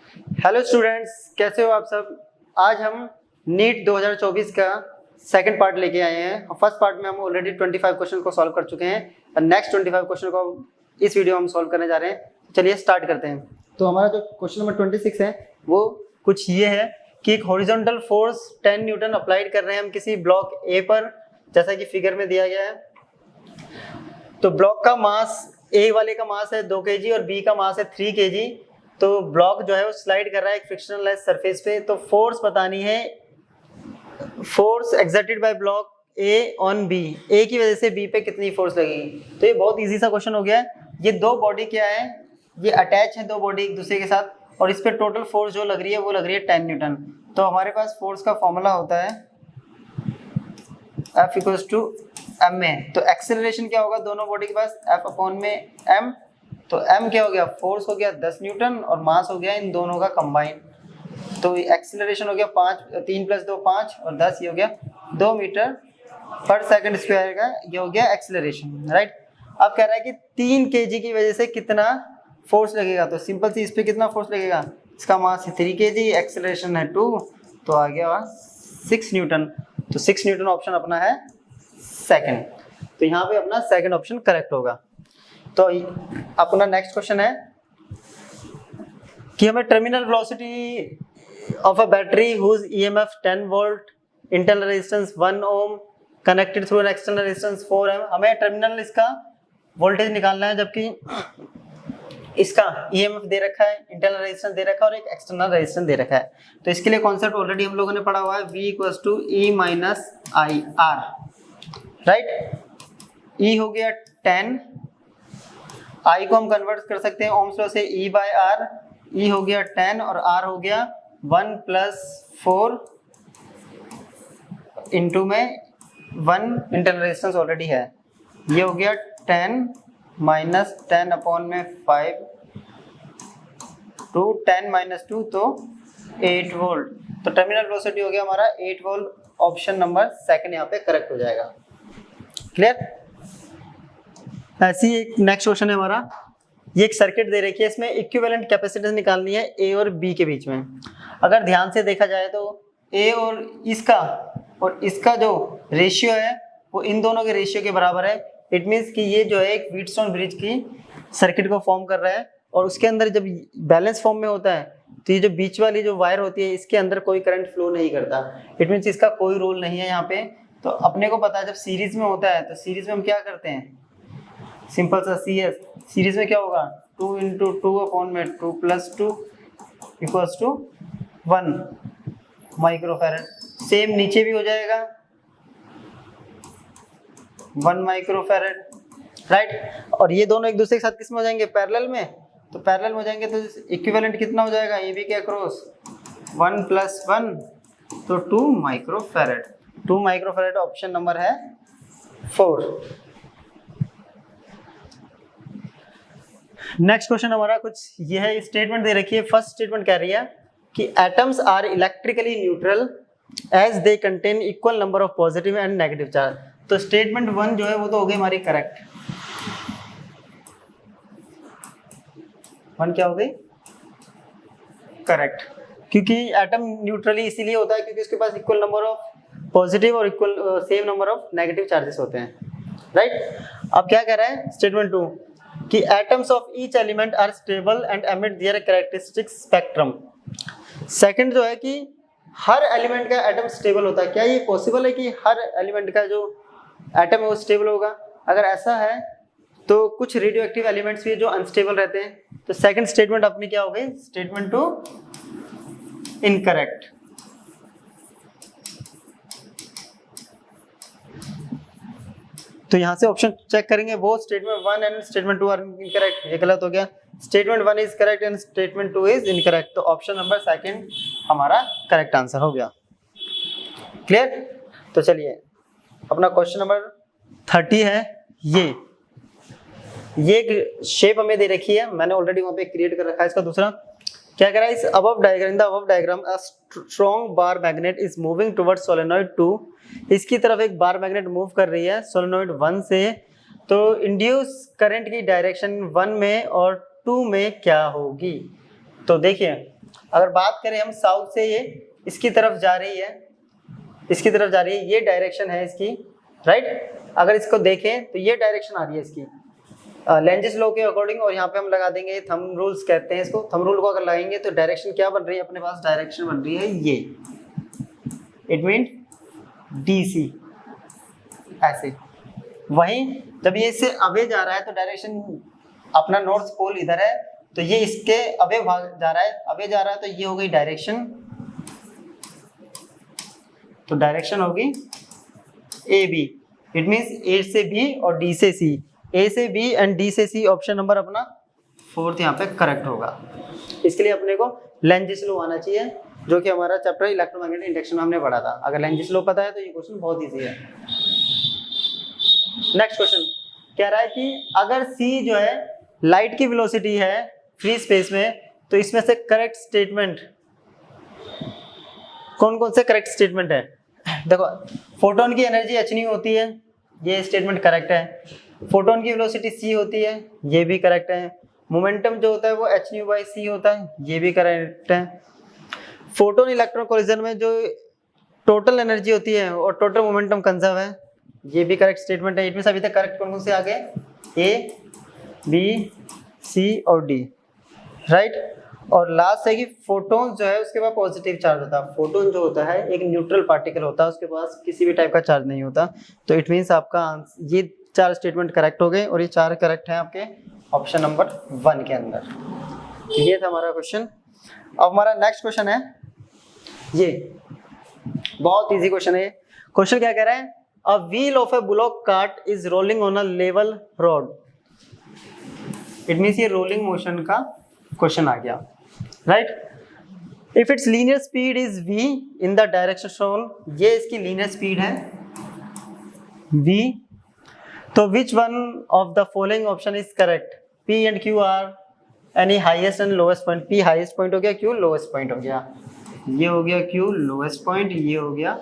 Hello students, कैसे हो आप सब। आज हम नीट 2024 का सेकंड पार्ट लेके आए हैं। फर्स्ट पार्ट में हम ऑलरेडी 25 क्वेश्चन को सॉल्व कर चुके हैं और नेक्स्ट 25 क्वेश्चन को इस वीडियो में हम सॉल्व करने जा रहे हैं। चलिए स्टार्ट करते हैं। तो हमारा जो क्वेश्चन नंबर 26 है वो कुछ ये है कि एक हॉरिजॉन्टल फोर्स 10 न्यूटन अप्लाइड कर रहे हैं हम किसी ब्लॉक ए पर, जैसा कि फिगर में दिया गया है। तो ब्लॉक का मास ए वाले का मास है 2 kg और बी का मास है 3 kg। तो ब्लॉक जो है वो स्लाइड कर रहा है एक फ्रिक्शनलेस सरफेस पे। तो फोर्स बतानी है, force exerted by block A on B, A की वजह से बी पे कितनी फोर्स लगेगी। तो ये बहुत इजी सा क्वेश्चन हो गया है। ये दो बॉडी क्या है, ये अटैच है दो बॉडी एक दूसरे के साथ और इस पे टोटल फोर्स जो लग रही है वो लग रही है 10 न्यूटन। तो हमारे पास फोर्स का फॉर्मूला होता है F इक्वल्स टू एम में। तो एक्सेलरेशन क्या होगा दोनों बॉडी के पास, F अपॉन में m। तो m क्या हो गया, फोर्स हो गया 10 न्यूटन और मास हो गया इन दोनों का कंबाइन। तो एक्सेलरेशन हो गया 3 + 2 5 और 10, ये हो गया 2 मीटर पर सेकंड स्क्वायर का, ये हो गया एक्सेलरेशन, राइट। अब कह रहा है कि 3 kg की वजह से कितना फोर्स लगेगा। तो सिंपल सी, इस पे कितना फोर्स लगेगा, इसका मास है 3 kg, एक्सेलरेशन है 2, तो आ गया 6 न्यूटन। तो 6 न्यूटन ऑप्शन अपना है सेकंड। तो यहाँ पे अपना सेकंड ऑप्शन करेक्ट होगा। तो अपना नेक्स्ट क्वेश्चन है कि हमें terminal velocity of a battery whose EMF 10 volt, internal resistance 1 ohm, connected through an external resistance 4 ohm. हमें टर्मिनल इसका वोल्टेज निकालना है, जबकि इसका ईएमएफ दे रखा है, इंटरनल रेजिस्टेंस दे रखा है और एक एक्सटर्नल रेजिस्टेंस दे रखा है। तो इसके लिए कॉन्सेप्ट ऑलरेडी हम लोगों ने पढ़ा हुआ है, V equals to E minus I R, right. E हो गया 10, I को हम कन्वर्ट कर सकते हैं ओम्स लॉ से E बाय R। E हो गया 10 और R हो गया 1 + 4 इंटू में 1 इंटरनल रेजिस्टेंस ऑलरेडी है। ये हो गया 10 माइनस 10 अपॉन में 5 टू 10 माइनस 2 तो 8 वोल्ट। तो टर्मिनल वेलोसिटी हो गया हमारा 8 वोल्ट। ऑप्शन नंबर सेकंड यहाँ पे करेक्ट हो जाएगा। क्लियर। ऐसी एक नेक्स्ट क्वेश्चन है हमारा, ये एक सर्किट दे रखी है, इसमें इक्विवेलेंट कैपेसिटेंस निकालनी है ए और बी के बीच में। अगर ध्यान से देखा जाए तो ए और इसका जो रेशियो है वो इन दोनों के रेशियो के बराबर है। इट मीन्स कि ये जो है एक व्हीटस्टोन ब्रिज की सर्किट को फॉर्म कर रहा है और उसके अंदर जब बैलेंस फॉर्म में होता है तो ये जो बीच वाली जो वायर होती है इसके अंदर कोई करंट फ्लो नहीं करता। इट मीन्स इसका कोई रोल नहीं है यहाँ पे। तो अपने को पता है जब सीरीज में होता है तो सीरीज में हम क्या करते हैं, सिंपल सा CS, सीरीज में क्या होगा 2 × 2 अपॉन में 2 + 2 इक्वल्स टू 1 माइक्रोफैरड। सेम नीचे भी हो जाएगा 1 माइक्रोफैरड, राइट। और ये दोनों एक दूसरे के साथ किस में हो जाएंगे, पैरेलल में। तो पैरेलल में हो जाएंगे तो इक्विवेलेंट कितना हो जाएगा, ये भी के अक्रॉस 1 + 1 तो 2 माइक्रोफैरड। 2 माइक्रोफैरड ऑप्शन नंबर है 4। नेक्स्ट क्वेश्चन हमारा कुछ ये है, स्टेटमेंट दे रखी है। फर्स्ट स्टेटमेंट कह रही है कि atoms are electrically neutral as they contain equal number of positive and negative charge. तो स्टेटमेंट 1 जो है वो तो हो गई हमारी करेक्ट। 1 क्या हो गई, करेक्ट, क्योंकि एटम न्यूट्रली इसीलिए होता है क्योंकि उसके पास इक्वल नंबर ऑफ पॉजिटिव और equal same number of negative charges होते हैं, राइट। अब क्या कह रहा है स्टेटमेंट 2 कि atoms of each element are stable and emit their characteristic spectrum. Second जो है कि हर एलिमेंट का एटम स्टेबल होता है। क्या ये पॉसिबल है कि हर एलिमेंट का जो एटम है वो स्टेबल होगा? अगर ऐसा है तो कुछ रेडियो एक्टिव एलिमेंट्स भी जो अनस्टेबल रहते हैं। तो सेकंड स्टेटमेंट अपनी क्या हो गई, स्टेटमेंट 2 इनकरेक्ट। तो यहाँ से ऑप्शन चेक करेंगे, वो statement 1 and statement 2 are incorrect, ये गलत हो गया। Statement 1 is correct and statement 2 is incorrect. तो ऑप्शन नंबर सेकंड हमारा करेक्ट आंसर हो गया। क्लियर। तो चलिए अपना क्वेश्चन नंबर 30 है। ये एक शेप हमें दे रखी है, मैंने ऑलरेडी वहां पे क्रिएट कर रखा है। इसका दूसरा क्या कह रहा है, इस above diagram, in the above diagram a strong bar magnet is moving towards solenoid 2। इसकी तरफ एक बार मैग्नेट मूव कर रही है सोलेनॉइड 1 से। तो इंड्यूस करंट की डायरेक्शन 1 में और 2 में क्या होगी। तो देखिए अगर बात करें हम साउथ से, ये इसकी तरफ जा रही है, इसकी तरफ जा रही है, ये डायरेक्शन है इसकी, राइट। अगर इसको देखें तो ये डायरेक्शन आ रही है इसकी लेंजिस लॉ के अकॉर्डिंग, और यहाँ पे हम लगा देंगे थंब रूल्स कहते हैं इसको। थंब रूल को अगर लगाएंगे तो डायरेक्शन क्या बन रही है अपने पास, डायरेक्शन बन रही है ये, इट मीन DC, ऐसे। वहीं जब ये इससे अवे जा रहा है तो डायरेक्शन अपना नॉर्थ पोल इधर है, तो ये इसके अवे भाग जा रहा है, अवे जा रहा है, तो ये हो गई डायरेक्शन, तो डायरेक्शन होगी AB, इट मीन्स A से B और D से C, A से B एंड D से C, ऑप्शन नंबर अपना 4th यहाँ पे करेक्ट होगा। इसके लिए अपने को लेंजिस लॉ आना चाहिए, जो कि हमारा चैप्टर इलेक्ट्रोमैग्नेटिक इंडक्शन में हमने पढ़ा था। अगर लेंजिस लॉ पता है तो ये क्वेश्चन बहुत ईजी है। नेक्स्ट क्वेश्चन कह रहा है कि अगर C जो है लाइट की वेलोसिटी है फ्री स्पेस में, तो इसमें से करेक्ट स्टेटमेंट कौन कौन से करेक्ट स्टेटमेंट है। देखो, फोटोन की एनर्जी h नहीं होती है, ये स्टेटमेंट करेक्ट है। फोटोन की वेलोसिटी c होती है, ये भी करेक्ट है। मोमेंटम जो होता है वो h/c होता है, ये भी करेक्ट है। फोटोन इलेक्ट्रॉन कोलिजन में जो टोटल एनर्जी होती है और टोटल मोमेंटम कंजर्व है, ये भी करेक्ट स्टेटमेंट है। इट मींस अभी तक करेक्ट कौन कौन से आ गए, A, B, C और D, राइट। और लास्ट है कि फोटोन जो है उसके पास पॉजिटिव चार्ज होता है। फोटोन जो होता है एक न्यूट्रल पार्टिकल होता है, उसके पास किसी भी टाइप का चार्ज नहीं होता। तो इट मींस आपका ये 4 स्टेटमेंट करेक्ट हो गए, और ये 4 करेक्ट हैं आपके ऑप्शन नंबर 1 के अंदर। तो ये था हमारा क्वेश्चन। अब हमारा नेक्स्ट क्वेश्चन है, ये बहुत इजी क्वेश्चन है। क्वेश्चन क्या कह रहा है, a wheel of a bullock cart is rolling on a level road. It means ये रोलिंग मोशन का क्वेश्चन आ गया, right. If it's linear speed is v in the direction shown, ये इसकी लीनियर स्पीड है v, तो which one of the following option is correct, p and q are any highest and lowest point. p highest point हो गया, q lowest point हो गया, ये हो गया q लोएस्ट पॉइंट, ये हो गया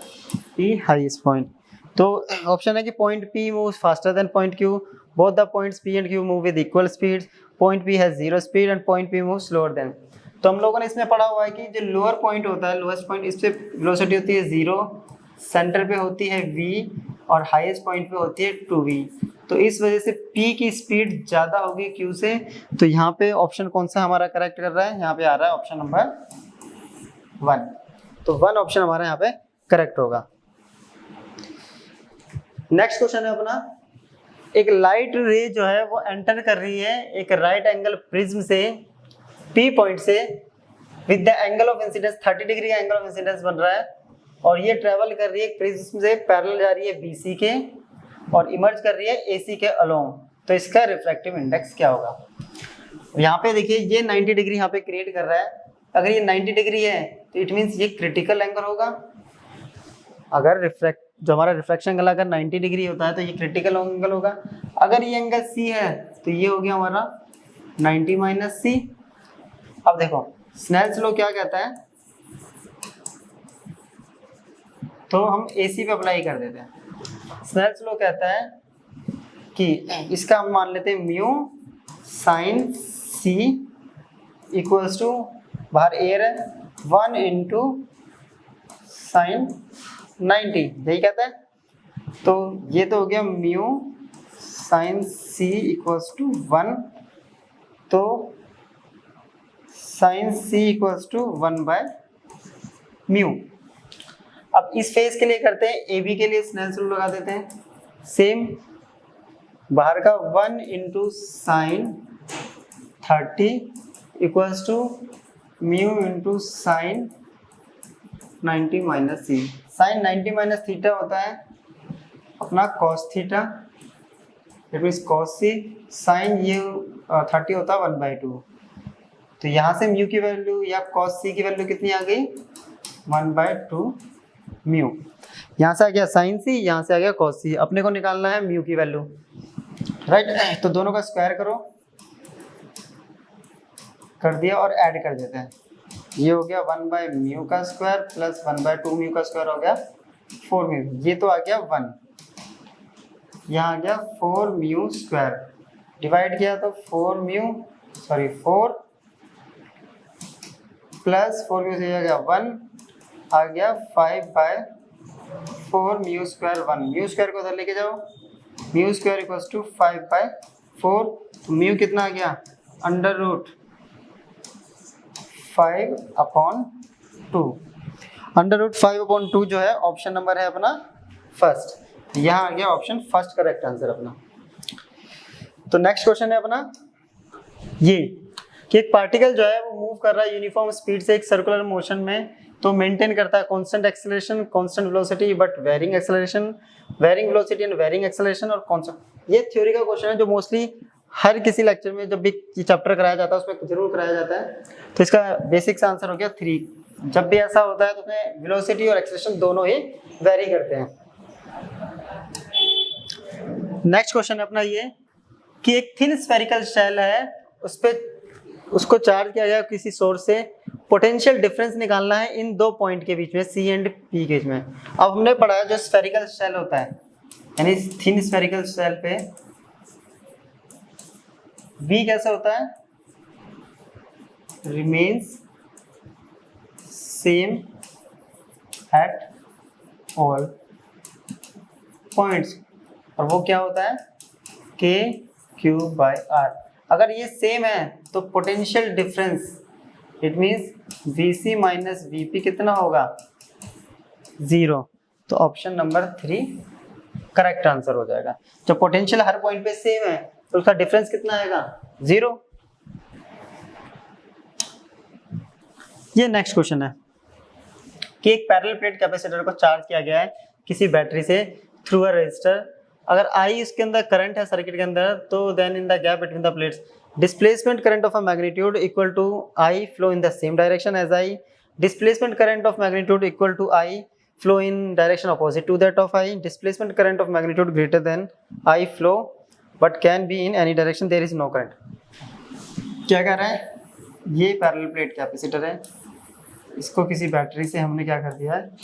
p हाईएस्ट पॉइंट। तो ऑप्शन है कि point p moves faster than point q, both the points p and q move with equal speed, point p has zero speed and point p move slower then. तो हम लोगों ने इसमें पढ़ा हुआ है कि जो लोअर पॉइंट होता है, लोएस्ट पॉइंट, इस पे वेलोसिटी होती है 0, सेंटर पे होती है v और हाईएस्ट पॉइंट पे होती है 2v। तो इस वजह से p की स्पीड ज्यादा होगी q से। तो यहाँ पे ऑप्शन कौन सा हमारा करेक्ट कर रहा है, यहाँ पे आ रहा है ऑप्शन नंबर 1। तो 1 ऑप्शन हमारा यहाँ पे करेक्ट होगा। नेक्स्ट क्वेश्चन है अपना, एक लाइट रे जो है वो एंटर कर रही है एक राइट एंगल प्रिज्म से P पॉइंट से with the angle of incidence 30 degree का एंगल ऑफ इंसिडेंस बन रहा है, और ये ट्रेवल कर रही है प्रिज्म से पैरेलल जा रही है BC के, और इमर्ज कर रही है AC के अलोंग। तो इसका रिफ्रैक्टिव इंडेक्स क्या होगा। यहाँ पे देखिए ये 90 डिग्री यहाँ पे क्रिएट कर रहा है। अगर ये 90 डिग्री है तो इट मीन्स ये क्रिटिकल एंगल होगा। अगर जो हमारा रिफ्रैक्शन एंगल अगर 90 डिग्री होता है तो ये क्रिटिकल एंगल होगा। अगर ये एंगल C है तो ये हो गया हमारा 90 माइनस C। अब देखो स्नेल्स लॉ क्या कहता है, तो हम AC पे अप्लाई कर देते हैं। स्नेल्स लॉ कहता है कि इसका हम मान लेते हैं mu sine C equals to, बाहर एयर है, 1 इंटू साइन 90, यही कहता है। तो ये तो हो गया mu sine C equals to 1, तो sine C equals to 1 by mu. अब इस फेस के लिए करते हैं, AB के लिए स्नेल्स रूल लगा देते हैं। सेम बाहर का 1 into sine 30 equals to mu into sine 90 minus C। Sine 90 minus theta होता है अपना cos theta, it means cos C। Sine ये 30 होता है 1/2। तो यहाँ से म्यू की वैल्यू या कॉस C की वैल्यू कितनी आ गई, 1/2 म्यू। यहाँ से आ गया साइन C, यहाँ से आ गया कॉस C। अपने को निकालना है म्यू की वैल्यू, राइट। तो दोनों का स्क्वायर करो, कर दिया और ऐड कर देते हैं। ये हो गया 1 बाय म्यू का स्क्वायर प्लस 1/2 म्यू का स्क्वायर हो गया 4 म्यू। ये तो आ गया 1, यहाँ आ गया 4 म्यू स्क्वायर, डिवाइड किया तो 4 प्लस 4 में से आ गया 1 आ गया 5/4 म्यू स्क्वायर 1। म्यू स्क्वायर को उधर लेके जाओ, म्यू स्क्वायर इक्वल्स टू 5/4। तो म्यू कितना आ गया √5/2। √5/2 जो है ऑप्शन नंबर है अपना फर्स्ट। यहाँ आ गया ऑप्शन फर्स्ट करेक्ट आंसर अपना। तो नेक्स्ट क्वेश्चन है अपना ये कि एक पार्टिकल जो है वो मूव कर रहा है यूनिफॉर्म स्पीड से एक सर्कुलर मोशन में, तो मेंटेन करता है constant acceleration, constant velocity but varying acceleration, varying velocity and varying acceleration और कांस्टेंट। ये थ्योरी का क्वेश्चन है जो मोस्टली हर किसी लेक्चर में जब भी चैप्टर कराया जाता है उसमें जरूर कराया जाता है। तो इसका बेसिक आंसर हो गया 3। जब भी ऐसा होता है तो उसमें वेलोसिटी और एक्सेलरेशन दोनों ही वेरी करते हैं। नेक्स्ट क्वेश्चन अपना ये कि एक थिन स्फेरिकल शेल है, उस पे उसको चार्ज किया गया किसी सोर्स से, पोटेंशियल डिफरेंस निकालना है इन दो पॉइंट के बीच में, सी एंड पी के बीच में। अब हमने पढ़ा है जो स्फेरिकल शेल होता है यानी थिन स्फेरिकल शेल पे V कैसे होता है, remains same at all points, और वो क्या होता है K/R। अगर ये सेम है तो potential difference it means VC minus VP कितना होगा 0। तो ऑप्शन नंबर 3 करेक्ट आंसर हो जाएगा। जब पोटेंशियल हर पॉइंट पे सेम है तो उसका डिफरेंस कितना आएगा 0। ये नेक्स्ट क्वेश्चन है कि एक पैरेलल प्लेट कैपेसिटर को चार्ज किया गया है किसी बैटरी से थ्रू अ रेजिस्टर। अगर I इसके अंदर करंट है सर्किट के अंदर, तो then in the gap between the plates displacement current of a magnitude equal to I flow in the same direction as I, displacement current of magnitude equal to I flow in direction opposite to that of I, displacement current of magnitude greater than I flow but can be in any direction there is no current. क्या कह रहा है, ये parallel plate capacitor है, इसको किसी battery से हमने क्या कर दिया है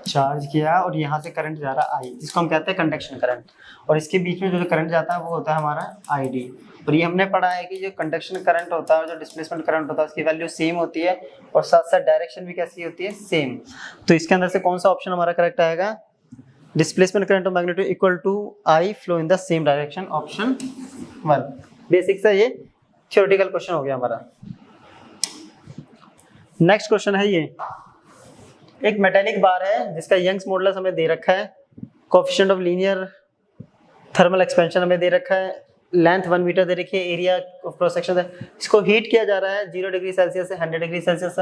चार्ज किया, और यहाँ से करंट जा रहा है I जिसको हम कहते हैं कंडक्शन करंट, और इसके बीच में जो करंट जाता है वो होता है हमारा ID। और ये हमने पढ़ा है कि जो कंडक्शन करंट होता है और जो डिस्प्लेसमेंट करंट होता है उसकी वैल्यू सेम होती है और साथ साथ डायरेक्शन भी कैसी होती है सेम। तो इसके अंदर से कौन सा ऑप्शन हमारा करेक्ट आएगा, displacement current of magnitude equal to I flow in the same direction, option 1। Basic सा ये थ्योरेटिकल क्वेश्चन हो गया हमारा। नेक्स्ट क्वेश्चन है ये, एक मेटेलिक बार है जिसका यंग्स मॉडुलस हमें दे रखा है, coefficient of linear thermal expansion हमें दे रखा है, लेंथ 1 मीटर दे रखी है, एरिया ऑफ क्रॉस सेक्शन है, इसको हीट किया जा रहा है 0 डिग्री सेल्सियस से 100 डिग्री सेल्सियस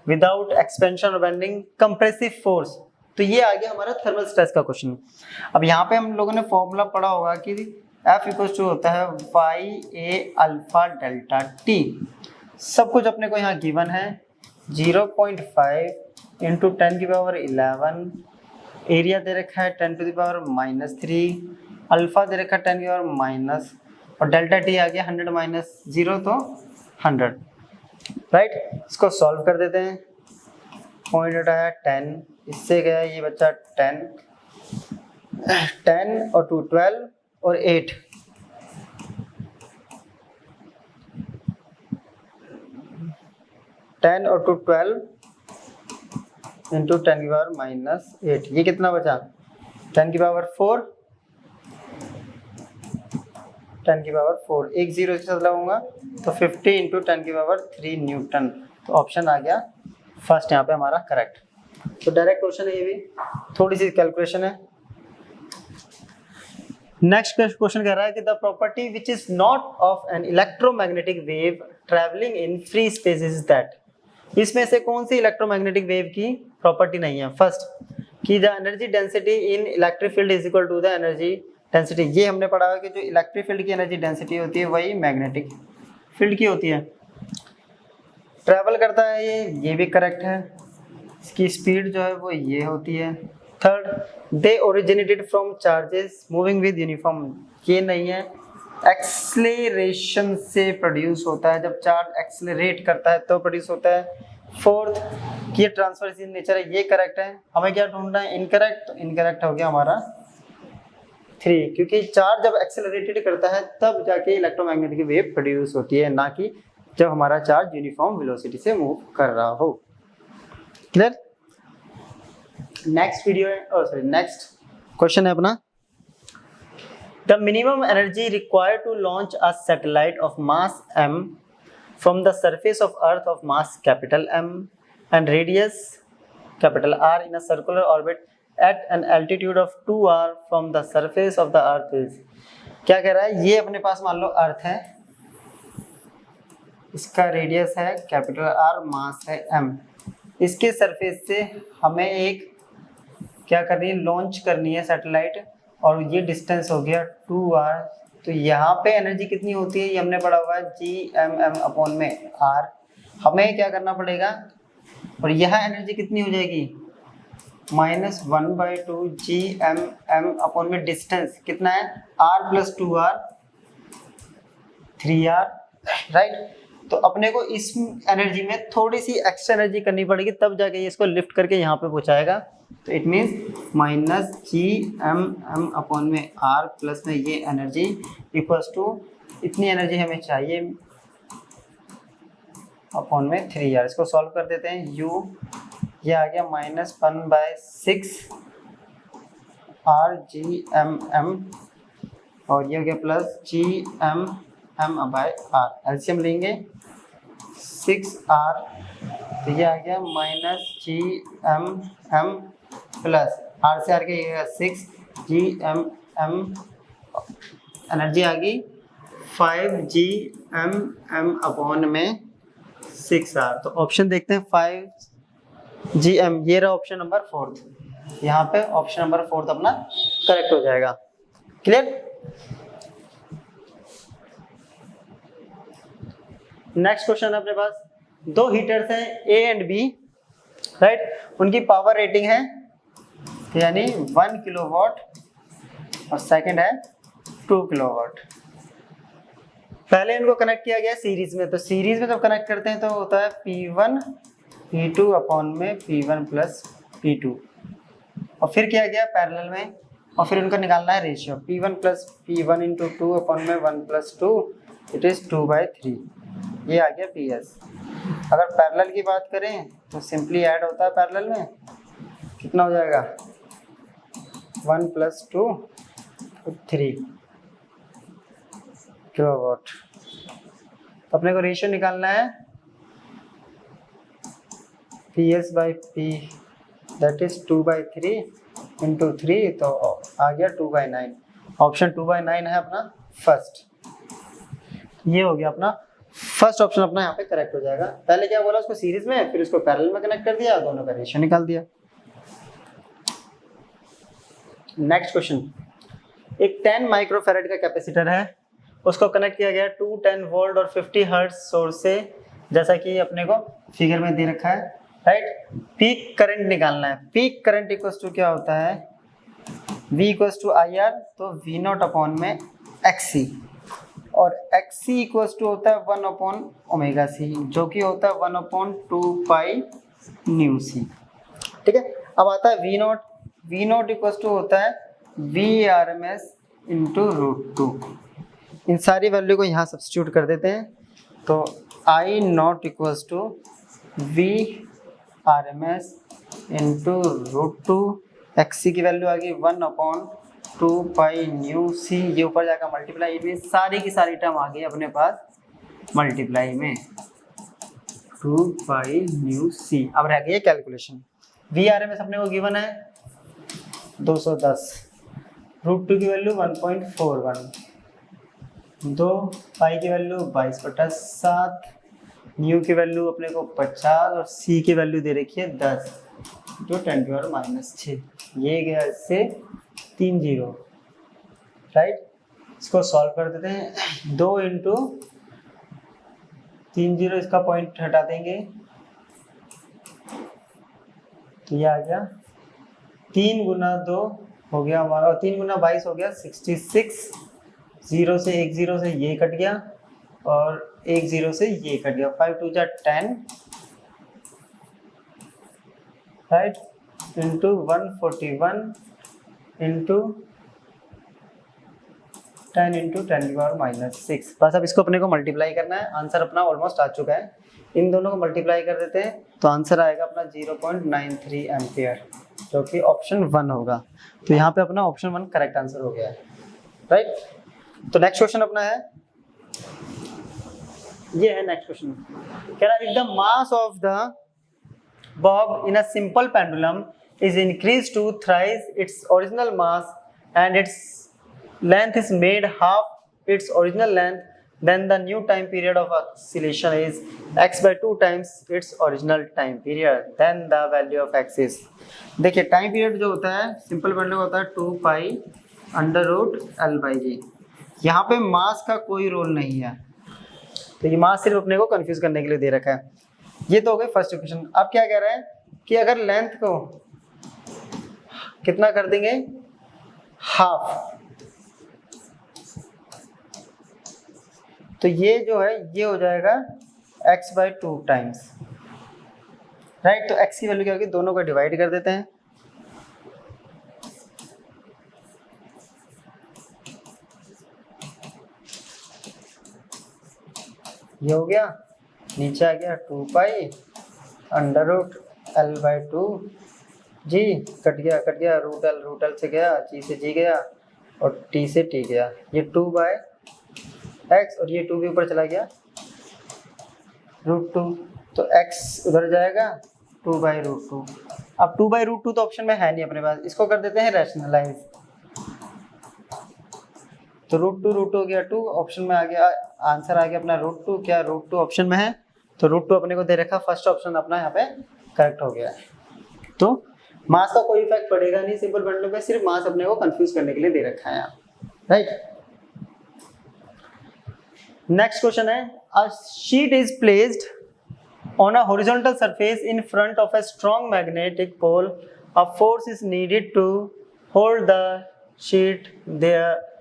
विदाउट एक्सपेंशन और बेंडिंग कंप्रेसिव फोर्स। तो ये आ गया हमारा थर्मल स्ट्रेस का क्वेश्चन। अब यहाँ पे हम लोगों ने फॉर्मूला पढ़ा होगा कि F इक्वल्स टू होता है YA अल्फा डेल्टा T। सब कुछ अपने को यहाँ गिवन है, 0.5 इंटू 10 की पावर 11, एरिया दे रखा है 10 टू द पावर -3, अल्फा दे रखा है 10 की पावर माइनस, और डेल्टा T आ गया 100 माइनस 0 तो 100, राइट। इसको सॉल्व कर देते हैं, पॉइंट आया 10, इससे गया ये बच्चा 10 और 2 12 और 8, और 2 12 इंटू 10 की पावर -8, ये कितना बचा 10 की पावर 4, 10 की पावर 4, एक 0 के साथ लगाऊंगा तो 50 इंटू 10 की पावर 3 न्यूटन। तो ऑप्शन आ गया फर्स्ट यहाँ पे हमारा करेक्ट। तो डायरेक्ट क्वेश्चन है ये भी, थोड़ी सी कैलकुलेशन है। नेक्स्ट क्वेश्चन कह रहा है कि the property which is not of an electromagnetic wave travelling in free space is that. इसमें से कौन सी इलेक्ट्रोमैग्नेटिक वेव की प्रॉपर्टी नहीं है। फर्स्ट कि the energy density in electric field is equal to the energy density. ये हमने पढ़ा है कि जो इलेक्ट्रिक फील्ड की एनर्जी डेंसिटी होती है वही मैग्नेटिक फील्ड की होती है। ट्रैवल करता है ये भी करेक्ट है। इसकी स्पीड जो है वो ये होती है। Third, they originated from charges moving with uniform, ये नहीं है। एक्सेलरेशन से प्रोड्यूस होता है, जब चार्ज एक्सेलरेट करता है तो प्रोड्यूस होता है। फोर्थ कि ये ट्रांसफर इन नेचर है, ये करेक्ट है। हमें क्या ढूंढना है, इनकरेक्ट। इनकरेक्ट हो गया हमारा 3, क्योंकि चार्ज जब एक्सेलरेटेड करता है तब जाके इलेक्ट्रोमैग्नेटिक वेव प्रोड्यूस होती है, ना कि जब हमारा चार्ज यूनिफॉर्म वेलोसिटी से मूव कर रहा हो। Clear? Next video next question है अपना, the minimum energy required to launch a satellite of mass m from the surface of earth of mass capital M and radius capital R in a circular orbit at an altitude of 2r from the surface of the earth is। क्या कह रहा है, ये अपने पास मान लो अर्थ है, इसका radius है कैपिटल R, मास है m, इसके सरफेस से हमें एक क्या करनी है, लॉन्च करनी है सैटेलाइट, और ये डिस्टेंस हो गया 2r। तो यहाँ पे एनर्जी कितनी होती है, ये हमने पढ़ा हुआ है Gmm अपॉन में R। हमें क्या करना पड़ेगा, और यहाँ एनर्जी कितनी हो जाएगी, -1/2 Gmm अपॉन में डिस्टेंस कितना है R + 2r 3r, राइट। तो अपने को इस एनर्जी में थोड़ी सी एक्स्ट्रा एनर्जी करनी पड़ेगी, तब जाके ये इसको लिफ्ट करके यहाँ पे पहुँचाएगा। तो इट मीन्स -Gmm अपॉन में R प्लस में ये एनर्जी इक्वल्स टू इतनी एनर्जी हमें चाहिए अपॉन में 3r। इसको सॉल्व कर देते हैं, u ये आ गया -1/6 R Gmm और ये हो गया प्लस Gmm/R। एलसीएम लेंगे 6r, तो ये आ गया -Gmm प्लस R से R के 6 Gmm, एनर्जी आ गई 5 Gmm अपॉन में 6r। तो ऑप्शन देखते हैं 5 Gm, ये रहा ऑप्शन नंबर 4, यहाँ पे ऑप्शन नंबर 4 अपना करेक्ट हो जाएगा। क्लियर? नेक्स्ट क्वेश्चन है अपने पास, दो हीटर्स हैं A एंड B, राइट, उनकी पावर रेटिंग है यानी 1 किलोवाट और सेकंड है 2 किलोवाट। पहले इनको कनेक्ट किया गया सीरीज में, तो सीरीज में जब कनेक्ट करते हैं तो होता है P1 P2 अपॉन में P1 प्लस P2, और फिर किया गया पैरेलल में, और फिर उनका निकालना है ratio P1 plus P1 into 2 upon में 1 + 2, इट इज़ 2/3, ये आ गया PS। अगर पैरेलल की बात करें तो सिंपली ऐड होता है पैरेलल में, कितना हो जाएगा 1 + 2 3 किलोवाट। अपने को रेशियो निकालना है PS/P, दैट इज 2/3 इंटू 3, तो आ गया 2/9। ऑप्शन 2/9 है अपना फर्स्ट, ये हो गया अपना फर्स्ट ऑप्शन अपना यहाँ पे करेक्ट हो जाएगा। पहले क्या बोला, उसको सीरीज में, फिर उसको पैरेलल में कनेक्ट कर दिया, दोनों का रेशियो निकाल दिया। नेक्स्ट क्वेश्चन, एक 10 माइक्रोफैराड का कैपेसिटर है, उसको कनेक्ट किया गया 210 वोल्ट और 50 हर्ट्ज सोर्स से, जैसा कि अपने को फिगर में दे रखा है, राइट। पीक करंट निकालना है। पीक करंट इक्वल्स टू क्या होता है, V इक्वल्स टू IR, तो V0 अपॉन में XC, और XC इक्वल्स टू होता है 1/ωc, जो कि होता है 1/2π/c। ठीक है, अब आता है V0। V0 इक्वल्स टू होता है VRMS इंटू √2। इन सारी वैल्यू को यहाँ सब्स्टिट्यूट कर देते हैं, तो I0 equals to VRMS into √2, XC की वैल्यू आ गई 1/2π/c, ये ऊपर जाकर मल्टीप्लाई में सारी की सारी टर्म आ गई अपने पास मल्टीप्लाई में 2π/c। अब रह गई कैलकुलेशन। VRMS अपने को गिवन है 210, √2 की वैल्यू 1.41, 2 पाई की वैल्यू 22/7, न्यू की वैल्यू अपने को 50 और सी की वैल्यू दे रखी है 10, जो 10⁻⁻6, ये गया इससे 3 0, राइट। इसको सॉल्व कर देते हैं, 2 × 3 0, इसका पॉइंट हटा देंगे तो ये आ गया 3 × 2 हो गया हमारा, और 3 × 22 हो गया 66, 0 से 1 0 से ये कट गया और 1 0 से ये कट गया, 5 2 जा 10, राइट, इंटू 141 इंटू 10 इंटू 10⁻⁻6। बस अब इसको अपने को मल्टीप्लाई करना है, आंसर अपना ऑलमोस्ट आ चुका है। इन दोनों को मल्टीप्लाई कर देते हैं तो आंसर आएगा अपना 0.93 एम्पियर, जो कि ऑप्शन 1 होगा। तो यहाँ पे अपना ऑप्शन 1 करेक्ट आंसर हो गया है, राइट। तो नेक्स्ट क्वेश्चन अपना है, ये है नेक्स्ट क्वेश्चन, कह रहा है the mass of the bob in a simple pendulum is increased to thrice its original mass and its length is made half its original length, then the new time period of oscillation is x by 2 times its original time period, then the value of x is। देखिए time period जो होता है simple pendulum होता है 2 pi under root L by G. यहाँ पे मास का कोई रोल नहीं है, तो ये मास सिर्फ अपने को कंफ्यूज करने के लिए दे रखा है। ये तो हो गई फर्स्ट इक्वेशन। अब क्या कह रहा है कि अगर लेंथ को कितना कर देंगे, हाफ, तो ये जो है ये हो जाएगा x बाई 2 टाइम्स, राइट। तो x की वैल्यू क्या होगी, दोनों को डिवाइड कर देते हैं, ये हो गया, नीचे आ गया 2 pi under root L by 2 ji, cut गया रूट एल से गया, जी से जी गया और टी से टी गया, ये 2 बाई एक्स और ये 2 भी ऊपर चला गया रूट 2, तो x उधर जाएगा 2 बाई रूट 2। अब 2 बाई रूट 2 तो ऑप्शन में है नहीं अपने पास, इसको कर देते हैं रैशनलाइज, तो रूट टू हो गया 2, ऑप्शन में आ गया, आंसर आ गया अपना रूट 2। क्या रूट 2 ऑप्शन में है, तो रूट 2 अपने को दे रखा, फर्स्ट ऑप्शन अपना यहाँ पे करेक्ट हो गया है। तो मास का कोई इफेक्ट पड़ेगा नहीं सिंपल पेंडुलम पे, सिर्फ मास अपने को कंफ्यूज करने के लिए दे रखा है यहाँ, राइट। नेक्स्ट क्वेश्चन है, a sheet is placed on a horizontal surface in front of a strong magnetic pole, a force is needed to hold the sheet there,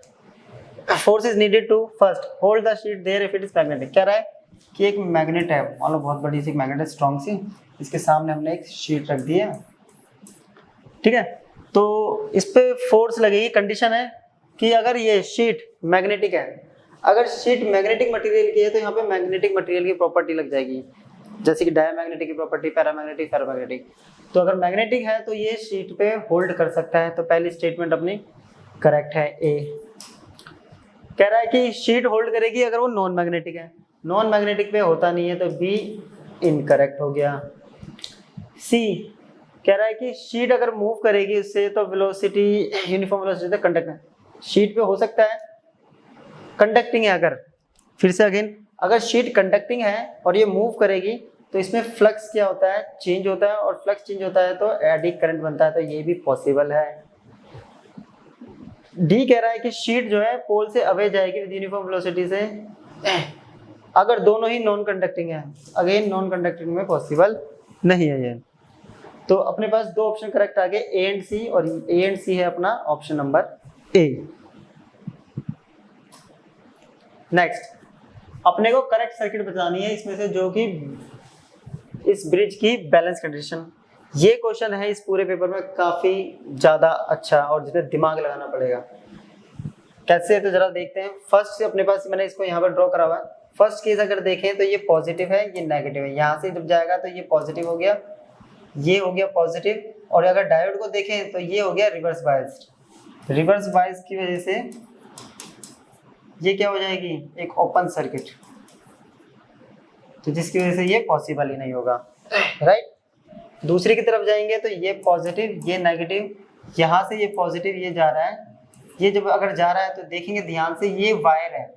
force is needed to first hold the sheet there if it is magnetic. कह रहा है कि एक magnet है, मान लो बहुत बड़ी सी magnet है स्ट्रॉन्ग सी, इसके सामने हमने एक शीट रख दी है, ठीक है। तो इस पे फोर्स लगेगी, कंडीशन है कि अगर ये शीट मैग्नेटिक है, अगर शीट मैग्नेटिक मटेरियल की है तो यहाँ पे मैग्नेटिक मटेरियल की प्रॉपर्टी लग जाएगी, जैसे कि डायमैग्नेटिक की प्रॉपर्टी, पैरामैग्नेटिक, फेरोमैग्नेटिक। तो अगर मैग्नेटिक है तो ये शीट पे होल्ड कर सकता है, तो पहली स्टेटमेंट अपनी करेक्ट है ए। कह रहा है कि शीट होल्ड करेगी अगर वो नॉन मैग्नेटिक है, नॉन मैग्नेटिक पे होता नहीं है, तो बी इनकरेक्ट हो गया। सी कह रहा है कि शीट अगर मूव करेगी उससे तो वेलोसिटी यूनिफॉर्म वेलोसिटी से कंडक्ट, शीट पे हो सकता है, कंडक्टिंग है अगर, फिर से अगेन अगर शीट कंडक्टिंग है और ये मूव करेगी तो इसमें फ्लक्स क्या होता है, चेंज होता है, और फ्लक्स चेंज होता है तो एडी करंट बनता है, तो ये भी पॉसिबल है। डी कह रहा है कि शीट जो है पोल से अवे जाएगी विद यूनिफॉर्म वेलोसिटी से, अगर दोनों ही नॉन कंडक्टिंग है, अगेन नॉन कंडक्टिंग में पॉसिबल नहीं है ये। तो अपने पास दो ऑप्शन करेक्ट आ गए, ए एंड सी, और ए एंड सी है अपना ऑप्शन नंबर ए। नेक्स्ट अपने को करेक्ट सर्किट बतानी है इसमें से जो कि इस ब्रिज की बैलेंस कंडीशन। ये क्वेश्चन है इस पूरे पेपर में काफी ज्यादा अच्छा और जिसमें दिमाग लगाना पड़ेगा। कैसे है तो जरा देखते हैं। फर्स्ट अपने पास मैंने इसको यहाँ पर ड्रॉ करा हुआ है। फर्स्ट केस अगर देखें तो ये पॉजिटिव है, ये नेगेटिव है, यहाँ से जब जाएगा तो ये पॉजिटिव हो गया, ये हो गया पॉजिटिव, और अगर डायोड को देखें तो ये हो गया रिवर्स बायस्ड। रिवर्स बायस की वजह से ये क्या हो जाएगी, एक ओपन सर्किट, तो जिसकी वजह से ये पॉसिबल ही नहीं होगा, राइट। दूसरी की तरफ जाएंगे तो ये पॉजिटिव, ये नेगेटिव, यहाँ से ये पॉजिटिव, ये जा रहा है, ये जब अगर जा रहा है तो देखेंगे ध्यान से ये वायर है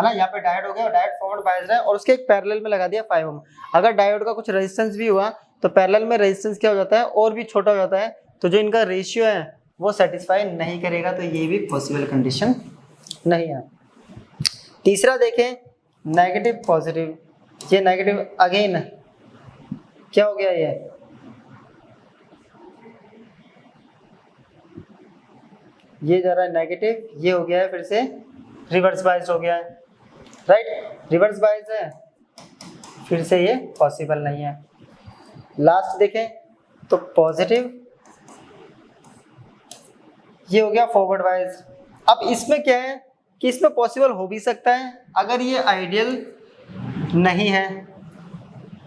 ना, यहाँ पे डायोड हो गया और डायोड फॉरवर्ड बायस्ड है और उसके एक पैरेलल में लगा दिया 5 ओम। अगर डायोड का कुछ रेजिस्टेंस भी हुआ तो पैरेलल में रेजिस्टेंस क्या हो जाता है, और भी छोटा हो जाता है, तो जो इनका रेशियो है वो सेटिस्फाई नहीं करेगा, तो ये भी पॉसिबल कंडीशन नहीं है। तीसरा देखें, नेगेटिव पॉजिटिव, ये नेगेटिव अगेन क्या हो गया, ये जा रहा है नेगेटिव, ये हो गया है फिर से रिवर्स बायस्ड हो गया है, राइट। रिवर्स बायस्ड है, फिर से ये पॉसिबल नहीं है। लास्ट देखें तो पॉजिटिव, ये हो गया फॉरवर्ड बायस्ड, अब इसमें क्या है कि इसमें पॉसिबल हो भी सकता है अगर ये आइडियल नहीं है,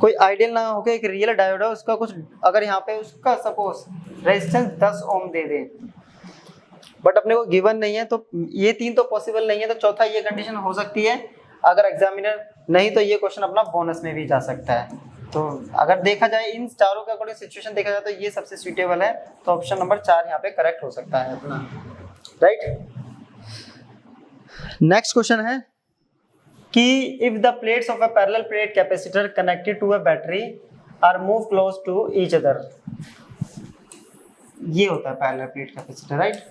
कोई आइडियल ना होकर एक रियल डायोड है, उसका कुछ अगर यहाँ पे उसका सपोज रेजिस्टेंस 10 ओम दे दे, बट अपने को गिवन नहीं है, तो ये तीन तो पॉसिबल नहीं है, तो चौथा ये कंडीशन हो सकती है अगर एग्जामिनर नहीं, तो ये क्वेश्चन अपना बोनस में भी जा सकता है। तो अगर देखा जाए इन चारों का अकॉर्डिंग सिचुएशन देखा जाए तो ये सबसे सुइटेबल है, तो ऑप्शन नंबर 4 यहाँ पे करेक्ट हो सकता है अपना, राइट। नेक्स्ट क्वेश्चन है कि if the plates of a parallel plate capacitor connected to a battery are move close to each other, ये होता है पैरेलल प्लेट कैपेसिटर, राइट।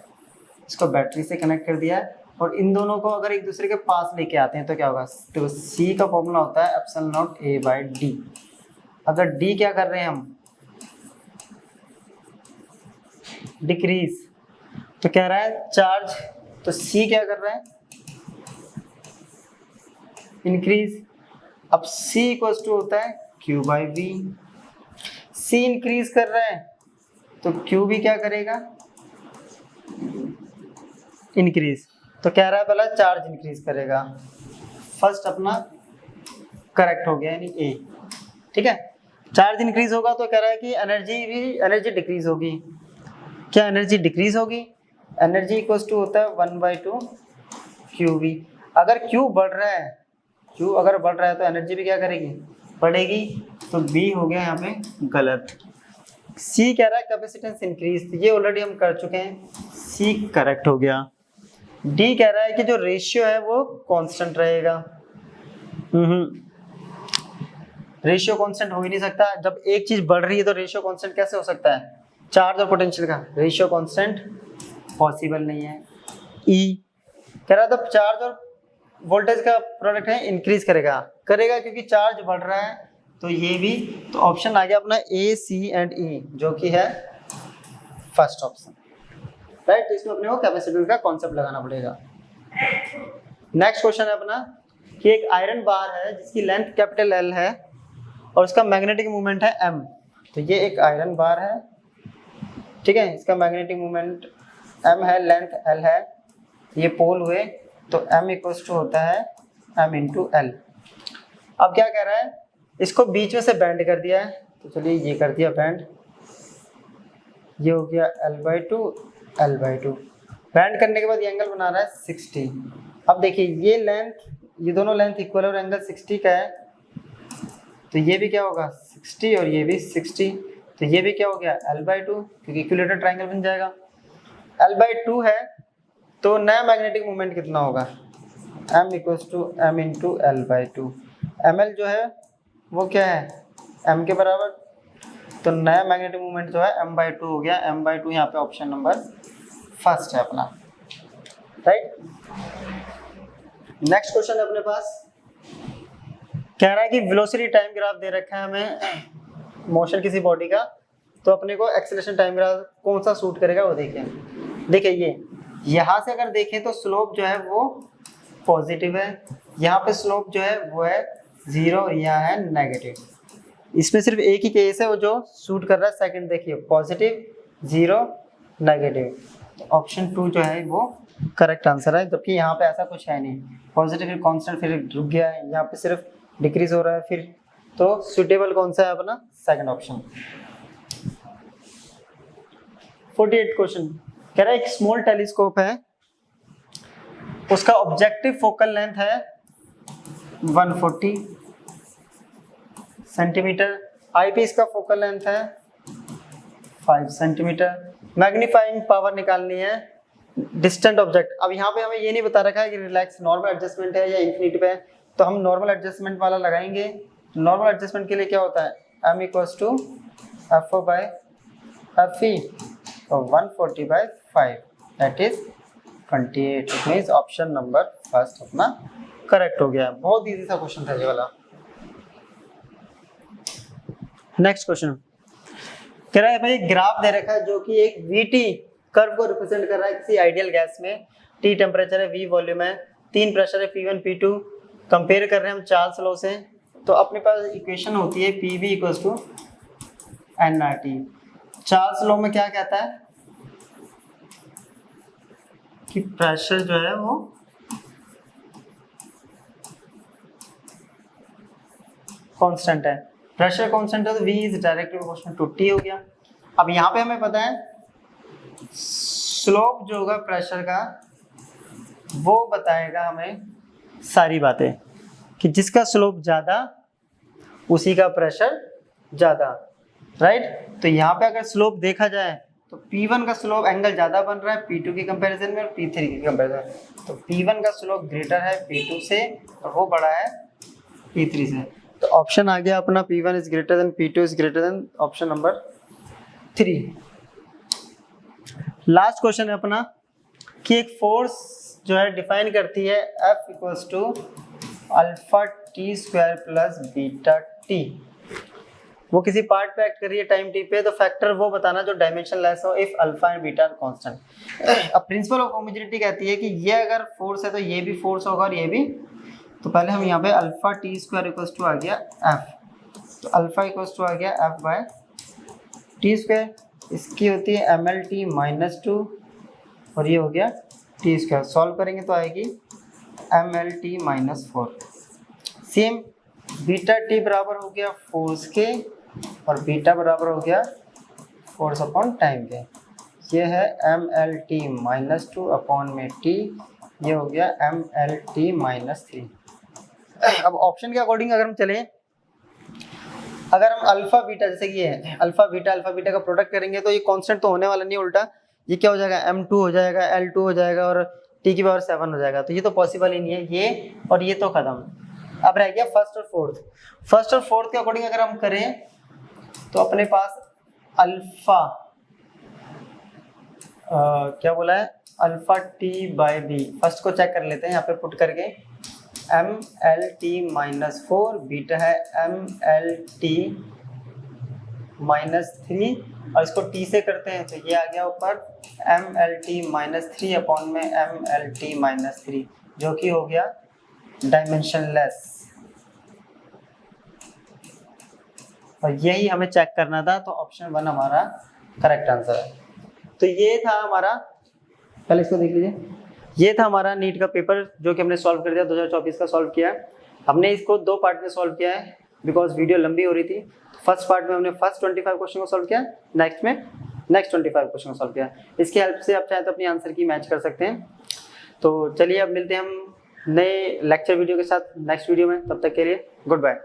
इसको बैटरी से कनेक्ट कर दिया है और इन दोनों को अगर एक दूसरे के पास लेके आते हैं तो क्या होगा, तो C का फॉर्मूला होता है एप्सिलॉन नॉट A/D। अगर D क्या कर रहे हैं हम, डिक्रीज, तो कह रहा है चार्ज, तो C क्या कर रहा है, इंक्रीज। अब C इक्वल्स टू होता है Q/V, C इंक्रीज कर रहा है तो Q भी क्या करेगा, इंक्रीज। तो कह रहा है पहला चार्ज इंक्रीज करेगा, फर्स्ट अपना करेक्ट हो गया यानी ए, ठीक है। चार्ज इंक्रीज होगा तो कह रहा है कि एनर्जी डिक्रीज होगी। क्या एनर्जी डिक्रीज होगी, एनर्जी इक्वल्स टू होता है 1/2 QV। अगर Q बढ़ रहा है, Q अगर बढ़ रहा है तो एनर्जी भी क्या करेगी, बढ़ेगी, तो B हो गया यहाँ पे गलत। C कह रहा है कैपेसिटेंस इंक्रीज, तो ये ऑलरेडी हम कर चुके हैं, C करेक्ट हो गया। D कह रहा है कि जो रेशियो है वो कांस्टेंट रहेगा, रेशियो कांस्टेंट हो ही नहीं सकता, जब एक चीज बढ़ रही है तो रेशियो कांस्टेंट कैसे हो सकता है, चार्ज और पोटेंशियल का रेशियो कांस्टेंट पॉसिबल नहीं है। E कह रहा था चार्ज और वोल्टेज का प्रोडक्ट है, इंक्रीज करेगा क्योंकि चार्ज बढ़ रहा है, तो ये भी, तो ऑप्शन आ गया अपना A, C एंड E, जो कि है फर्स्ट ऑप्शन, राइट। तो इसमें अपने को कैपेसिटर का कॉन्सेप्ट लगाना पड़ेगा। नेक्स्ट क्वेश्चन है अपना कि एक आयरन बार है जिसकी लेंथ कैपिटल L है और उसका मैग्नेटिक मूवमेंट है M। तो ये एक आयरन बार है, ठीक है, इसका मैग्नेटिक मूवमेंट M है, लेंथ L है, ये पोल हुए, तो M इक्वल्स टू होता है M इंटू L। अब क्या कह रहा है, इसको बीच में से बैंड कर दिया है, तो चलिए ये कर दिया बैंड, ये हो गया L/2 बैंड करने के बाद ये एंगल बना रहा है 60। अब देखिए ये लेंथ, ये दोनों लेंथ इक्वल और एंगल 60 का है, तो ये भी क्या होगा 60 और ये भी 60, तो ये भी क्या हो गया L/2, क्योंकि इक्विलेटरल ट्रायंगल बन जाएगा। L/2 है तो नया मैग्नेटिक मोमेंट कितना होगा, M equals to M into L/2। ML जो है वो क्या है M के बराबर, तो नया मैग्नेटिक मोमेंट जो है M/2 हो गया, M/2 यहाँ पे ऑप्शन नंबर फर्स्ट है अपना, राइट। नेक्स्ट क्वेश्चन है अपने पास, कह रहा है कि वेलोसिटी टाइम ग्राफ दे रखा है हमें मोशन किसी बॉडी का, तो अपने को एक्सेलरेशन टाइम ग्राफ कौन सा सूट करेगा वो देखिए ये यहाँ से अगर देखें तो स्लोप जो है वो पॉजिटिव है, यहाँ पे स्लोप जो है वो है 0 और यहाँ है नेगेटिव। इसमें सिर्फ एक ही केस है वो जो सूट कर रहा है, सेकंड देखिए पॉजिटिव 0 नेगेटिव, ऑप्शन 2 जो है वो करेक्ट आंसर है, जबकि यहाँ पे ऐसा कुछ है नहीं, पॉजिटिव फिर कांस्टेंट फिर रुक गया है, यहाँ पे सिर्फ डिक्रीज हो रहा है फिर, तो सुटेबल कौन सा है अपना सेकंड ऑप्शन। 48 क्वेश्चन कह रहा है एक स्मॉल टेलीस्कोप है, उसका ऑब्जेक्टिव फोकल लेंथ है 140 सेंटीमीटर, आईपीस का फोकल लेंथ है 5 सेंटीमीटर, मैग्नीफाइंग पावर निकालनी है डिस्टेंट ऑब्जेक्ट। अब यहाँ पे हमें ये नहीं बता रखा है कि रिलैक्स नॉर्मल एडजस्टमेंट है या इन्फिनिटी पे है, तो हम नॉर्मल एडजस्टमेंट वाला लगाएंगे। नॉर्मल एडजस्टमेंट के लिए क्या होता है M इक्वल्स टू F/FE, तो 140/5 that is 28, it means option number first अपना करेक्ट हो गया। बहुत इजी सा क्वेश्चन था ये वाला। नेक्स्ट क्वेश्चन कह रहा है भाई ग्राफ दे रखा है जो कि एक VT कर्व को रिप्रेजेंट कर रहा है किसी आइडियल गैस में, T टेम्परेचर है, V वॉल्यूम है, 3 प्रेशर है P1 P2, कंपेयर कर रहे हैं हम चार्ल्स लॉ से, तो अपने पास इक्वेशन होती है PV equals to nRT। Charles law में क्या कहता है कि प्रेशर जो है वो कांस्टेंट है। प्रेशर कांस्टेंट है तो V is directly proportional to T हो गया। अब यहाँ पे हमें पता है स्लोप जो होगा प्रेशर का वो बताएगा हमें सारी बातें, कि जिसका स्लोप ज़्यादा उसी का प्रेशर ज़्यादा, राइट। तो यहाँ पे अगर स्लोप देखा जाए तो P1 का स्लोप एंगल ज़्यादा बन रहा है P2 के कंपैरिजन में और P3 के कंपैरिजन। तो P1 का स्लोप ग्रेटर है P2 से और वो बड़ा है P3 से। तो ऑप्शन आ गया अपना P1 is greater than P2 is greater than option number 3। Last question है अपना कि एक फोर्स जो है डिफाइन करती है F equals to alpha T square plus beta t. वो किसी पार्ट पे एक्ट कर रही है टाइम टी पे, तो फैक्टर वो बताना जो डायमेंशन लेस हो if alpha and beta are constant. अब प्रिंसिपल ऑफ होमोजेनिटी कहती है कि ये अगर फोर्स है तो ये भी फोर्स होगा और ये भी। तो पहले हम यहाँ पे alpha T square equals to आ गया F, तो अल्फा इक्वल्स टू आ गया F बाय टी स्क्वायर, इसकी होती है MLT माइनस 2 और ये हो गया टी स्क्वायर। सॉल्व करेंगे तो आएगी MLT minus 4। Same beta T बराबर हो गया फोर्स के और बीटा बराबर हो गया फोर्स अपॉन टाइम के। ये है MLT माइनस 2 अपॉन में टी, ये हो गया MLT माइनस 3। अब ऑप्शन के अकॉर्डिंग अगर हम चलें, अगर हम अल्फा बीटा जैसे कि ये है अल्फा बीटा का प्रोडक्ट करेंगे तो ये कांस्टेंट तो होने वाला नहीं, उल्टा ये क्या हो जाएगा M2 हो जाएगा, L2 हो जाएगा और t की पावर 7 हो जाएगा। तो ये तो पॉसिबल ही नहीं है, ये और ये तो खत्म। अब रह गया फर्स्ट और फोर्थ। फर्स्ट और फोर्थ के अकॉर्डिंग अगर हम करें तो अपने पास अल्फा क्या बोला है alpha t by b. First को चेक कर लेते हैं यहाँ पे पुट करके MLT माइनस 4, बीटा है MLT माइनस 3 और इसको t से करते हैं तो ये आ गया ऊपर MLT माइनस 3 अपॉन में MLT माइनस 3 जो कि हो गया डायमेंशनलेस। और यही हमें चेक करना था, तो ऑप्शन 1 हमारा करेक्ट आंसर है। तो ये था हमारा, पहले इसको देख लीजिए, ये था हमारा नीट का पेपर जो कि हमने सॉल्व कर दिया 2024 का सॉल्व किया। हमने इसको 2 पार्ट में सॉल्व किया है बिकॉज वीडियो लंबी हो रही थी। फर्स्ट पार्ट में हमने फर्स्ट 25 क्वेश्चन को सॉल्व किया, नेक्स्ट में नेक्स्ट 25 क्वेश्चन को सॉल्व किया। इसकी हेल्प से आप चाहे तो अपनी आंसर की मैच कर सकते हैं। तो चलिए अब मिलते हैं हम नए लेक्चर वीडियो के साथ नेक्स्ट वीडियो में, तब तक के लिए गुड बाय।